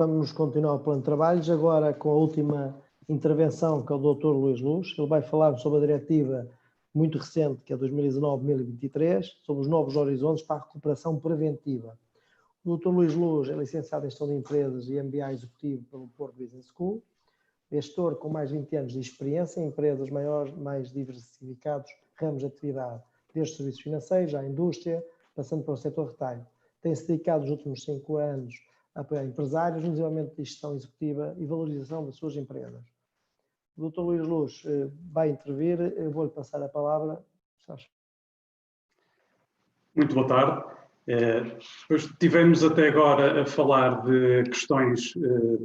Vamos continuar o plano de trabalhos, agora com a última intervenção, que é o Dr. Luís Luz. Ele vai falar sobre a diretiva muito recente, que é 2019-2023, sobre os novos horizontes para a recuperação preventiva. O Dr. Luís Luz é licenciado em Gestão de Empresas e MBA Executivo pelo Porto Business School, gestor com mais de 20 anos de experiência em empresas mais diversificados ramos de atividade, desde serviços financeiros à indústria, passando para o setor retalho. Tem-se dedicado nos últimos 5 anos a apoiar empresários no desenvolvimento de gestão executiva e valorização das suas empresas. O Dr. Luís Luz vai intervir, eu vou-lhe passar a palavra. Muito boa tarde. Estivemos até agora a falar de questões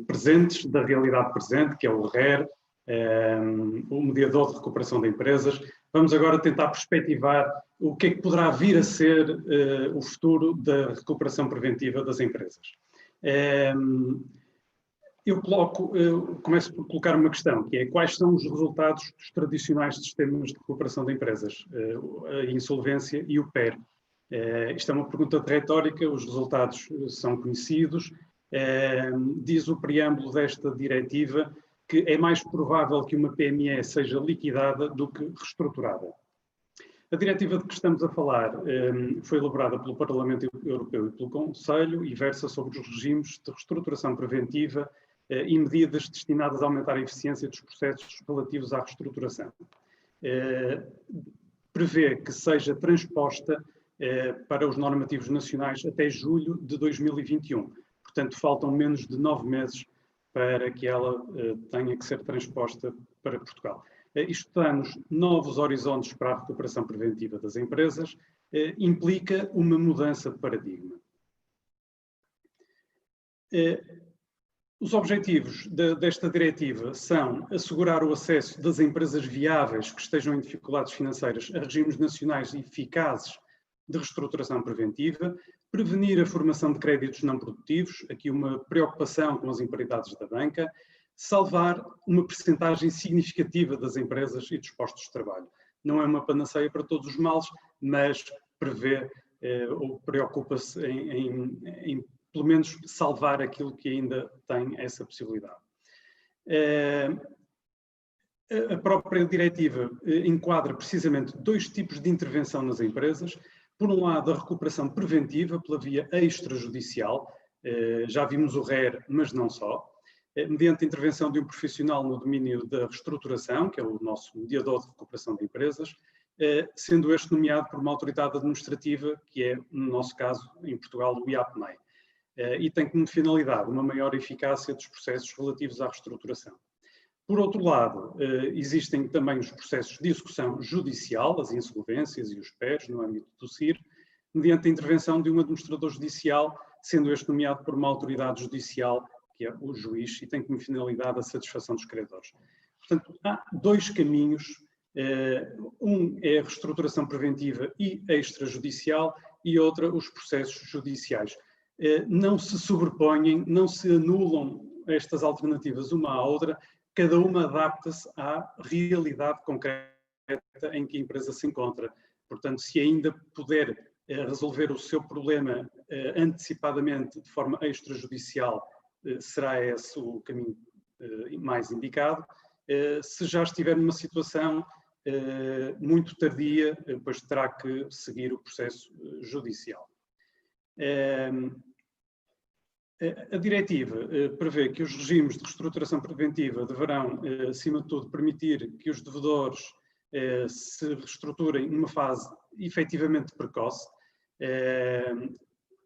presentes, da realidade presente, que é o RER, o Mediador de Recuperação de Empresas. Vamos agora tentar perspectivar o que é que poderá vir a ser o futuro da recuperação preventiva das empresas. Eu começo por colocar uma questão, que é quais são os resultados dos tradicionais sistemas de recuperação de empresas, a insolvência e o PER. Isto é uma pergunta retórica, os resultados são conhecidos. Diz o preâmbulo desta diretiva que é mais provável que uma PME seja liquidada do que reestruturada. A diretiva de que estamos a falar foi elaborada pelo Parlamento Europeu e pelo Conselho e versa sobre os regimes de reestruturação preventiva e medidas destinadas a aumentar a eficiência dos processos relativos à reestruturação. Prevê que seja transposta para os normativos nacionais até julho de 2021. Portanto, faltam menos de 9 meses para que ela tenha que ser transposta para Portugal. Isto dá-nos novos horizontes para a recuperação preventiva das empresas, implica uma mudança de paradigma. Os objetivos desta diretiva são assegurar o acesso das empresas viáveis que estejam em dificuldades financeiras a regimes nacionais eficazes de reestruturação preventiva, prevenir a formação de créditos não produtivos, aqui uma preocupação com as imparidades da banca, salvar uma percentagem significativa das empresas e dos postos de trabalho. Não é uma panaceia para todos os males, mas prevê ou preocupa-se em pelo menos salvar aquilo que ainda tem essa possibilidade. A própria diretiva enquadra precisamente 2 tipos de intervenção nas empresas. Por um lado, a recuperação preventiva pela via extrajudicial, já vimos o RER, mas não só, mediante a intervenção de um profissional no domínio da reestruturação, que é o nosso mediador de recuperação de empresas, sendo este nomeado por uma autoridade administrativa, que é, no nosso caso, em Portugal, o IAPMEI. E tem como finalidade uma maior eficácia dos processos relativos à reestruturação. Por outro lado, existem também os processos de execução judicial, as insolvências e os PERs, no âmbito do CIR, mediante a intervenção de um administrador judicial, sendo este nomeado por uma autoridade judicial, que é o juiz, e tem como finalidade a satisfação dos credores. Portanto, há 2 caminhos, um é a reestruturação preventiva e extrajudicial, e outra os processos judiciais. Não se sobrepõem, não se anulam estas alternativas uma à outra, cada uma adapta-se à realidade concreta em que a empresa se encontra. Portanto, se ainda puder resolver o seu problema antecipadamente de forma extrajudicial, será esse o caminho mais indicado. Se já estiver numa situação muito tardia, depois terá que seguir o processo judicial. A diretiva prevê que os regimes de reestruturação preventiva deverão, acima de tudo, permitir que os devedores se reestruturem numa fase efetivamente precoce.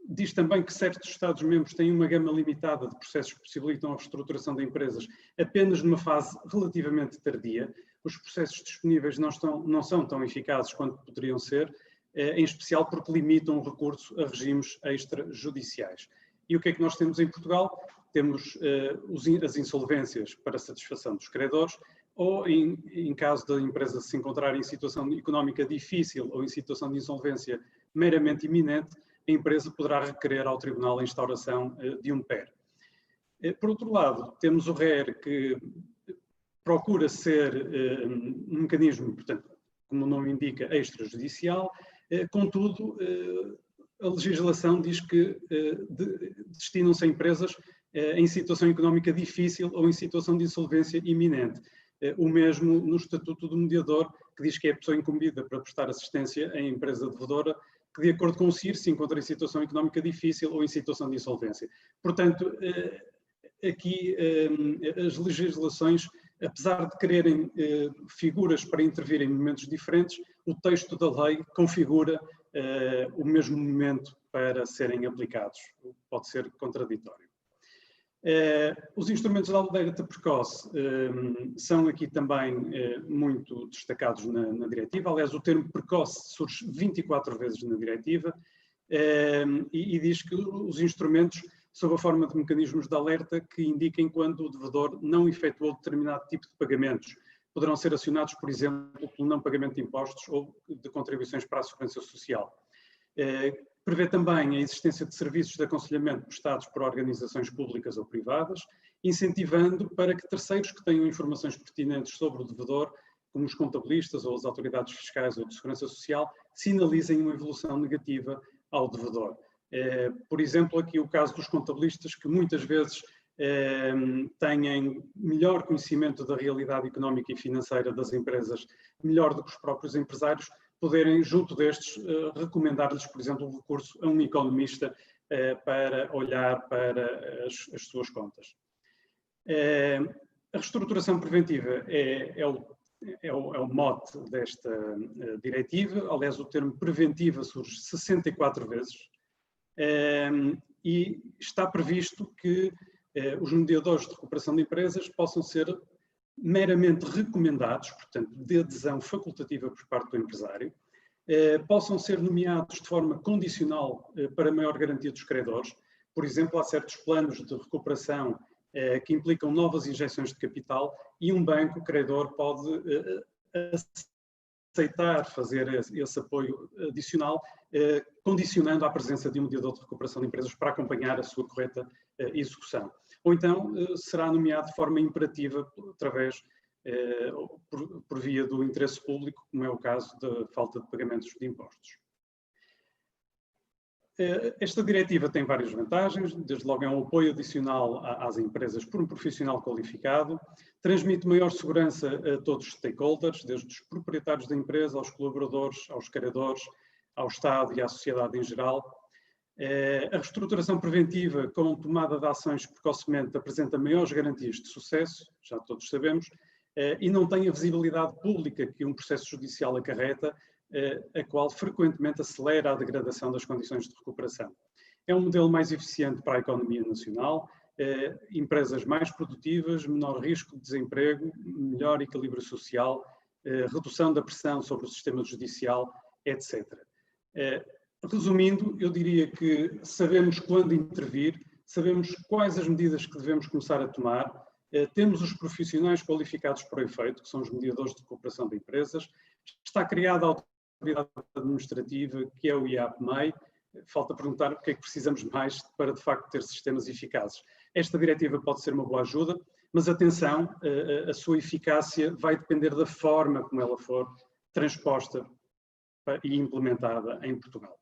Diz também que certos Estados-membros têm uma gama limitada de processos que possibilitam a reestruturação de empresas apenas numa fase relativamente tardia. Os processos disponíveis não são tão eficazes quanto poderiam ser, em especial porque limitam o recurso a regimes extrajudiciais. E o que é que nós temos em Portugal? Temos as insolvências para satisfação dos credores, ou em caso da empresa se encontrar em situação económica difícil ou em situação de insolvência meramente iminente, a empresa poderá requerer ao Tribunal a instauração de um PER. Por outro lado, temos o RER, que procura ser um mecanismo, portanto, como o nome indica, extrajudicial, contudo, a legislação diz que destinam-se a empresas em situação económica difícil ou em situação de insolvência iminente. O mesmo no Estatuto do Mediador, que diz que é a pessoa incumbida para prestar assistência à empresa devedora que, de acordo com o CIR, se encontra em situação económica difícil ou em situação de insolvência. Portanto, aqui as legislações, apesar de quererem figuras para intervir em momentos diferentes, o texto da lei configura o mesmo momento para serem aplicados. Pode ser contraditório. Os instrumentos de alerta precoce são aqui também muito destacados na diretiva. Aliás, o termo precoce surge 24 vezes na diretiva e diz que os instrumentos, sob a forma de mecanismos de alerta que indiquem quando o devedor não efetuou determinado tipo de pagamentos, poderão ser acionados, por exemplo, pelo não pagamento de impostos ou de contribuições para a segurança social. Prevê também a existência de serviços de aconselhamento prestados por organizações públicas ou privadas, incentivando para que terceiros que tenham informações pertinentes sobre o devedor, como os contabilistas ou as autoridades fiscais ou de segurança social, sinalizem uma evolução negativa ao devedor. Por exemplo, aqui o caso dos contabilistas, que muitas vezes têm melhor conhecimento da realidade económica e financeira das empresas, melhor do que os próprios empresários, poderem, junto destes, recomendar-lhes, por exemplo, o recurso a um economista para olhar para as suas contas. A reestruturação preventiva é o mote desta diretiva. Aliás, o termo preventiva surge 64 vezes e está previsto que os mediadores de recuperação de empresas possam ser meramente recomendados, portanto, de adesão facultativa por parte do empresário, possam ser nomeados de forma condicional para maior garantia dos credores. Por exemplo, há certos planos de recuperação que implicam novas injeções de capital e um banco credor pode aceitar fazer esse apoio adicional, condicionando a presença de um mediador de recuperação de empresas para acompanhar a sua correta execução. Ou então será nomeado de forma imperativa através, por via do interesse público, como é o caso da falta de pagamentos de impostos. Esta diretiva tem várias vantagens, desde logo é um apoio adicional às empresas por um profissional qualificado, transmite maior segurança a todos os stakeholders, desde os proprietários da empresa, aos colaboradores, aos credores, ao Estado e à sociedade em geral. A reestruturação preventiva com tomada de ações precocemente apresenta maiores garantias de sucesso, já todos sabemos, e não tem a visibilidade pública que um processo judicial acarreta, a qual frequentemente acelera a degradação das condições de recuperação. É um modelo mais eficiente para a economia nacional, empresas mais produtivas, menor risco de desemprego, melhor equilíbrio social, redução da pressão sobre o sistema judicial, etc. Resumindo, eu diria que sabemos quando intervir, sabemos quais as medidas que devemos começar a tomar, temos os profissionais qualificados para o efeito, que são os mediadores de recuperação de empresas, está criada a autoridade administrativa, que é o IAPMEI. Falta perguntar o que é que precisamos mais para, de facto, ter sistemas eficazes. Esta diretiva pode ser uma boa ajuda, mas atenção, a sua eficácia vai depender da forma como ela for transposta e implementada em Portugal.